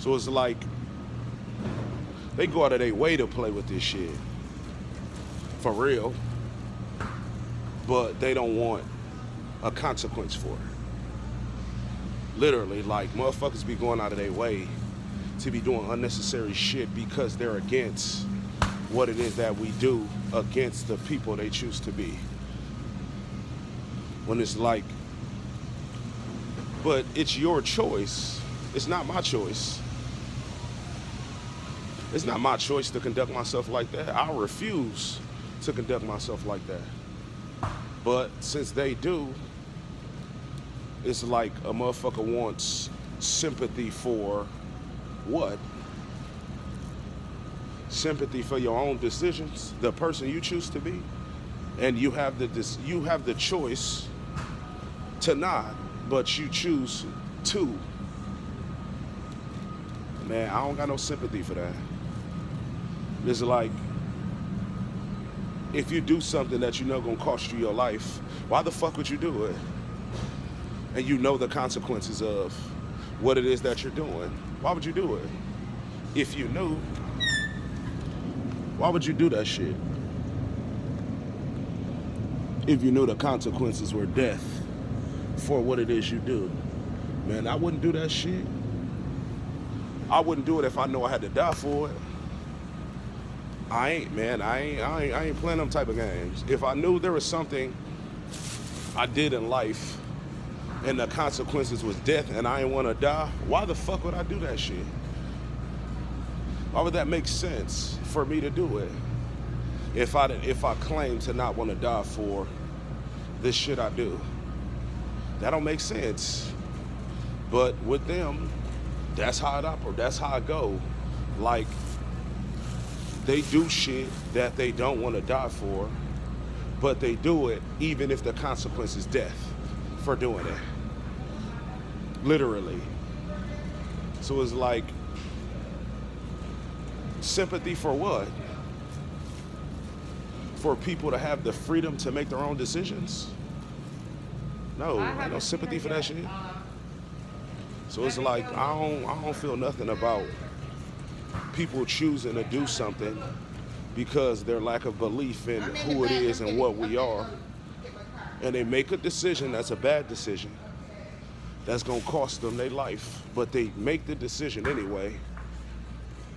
So it's like they go out of their way to play with this shit. For real. But they don't want a consequence for it. Literally, like motherfuckers be going out of their way to be doing unnecessary shit because they're against what it is that we do against the people they choose to be. When it's like, but it's your choice. It's not my choice. It's not my choice to conduct myself like that. I refuse to conduct myself like that. But since they do, it's like a motherfucker wants sympathy for what? Sympathy for your own decisions, the person you choose to be, and you have the choice to not, but you choose to. Man, I don't got no sympathy for that. It's like, if you do something that you know gonna cost you your life, why the fuck would you do it? And you know the consequences of what it is that you're doing. Why would you do it? If you knew, why would you do that shit? If you knew the consequences were death for what it is you do. Man, I wouldn't do that shit. I wouldn't do it if I know I had to die for it. I ain't, man. I ain't playing them type of games. If I knew there was something I did in life and the consequences was death and I ain't want to die, why the fuck would I do that shit? Why would that make sense for me to do it? If I claim to not want to die for this shit I do, that don't make sense. But with them, that's how it operates. That's how it go. Like, they do shit that they don't want to die for, but they do it even if the consequence is death for doing it. Literally. So it's like, sympathy for what? For people to have the freedom to make their own decisions? No, ain't no sympathy for that shit. So it's like, I don't feel nothing about people choosing to do something because their lack of belief in who it is and what we are. And they make a decision that's a bad decision. That's gonna cost them their life. But they make the decision anyway.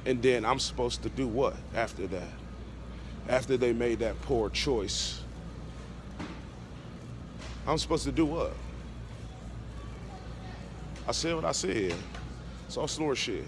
And then I'm supposed to do what after that? After they made that poor choice. I'm supposed to do what? I said what I said. It's all snore shit.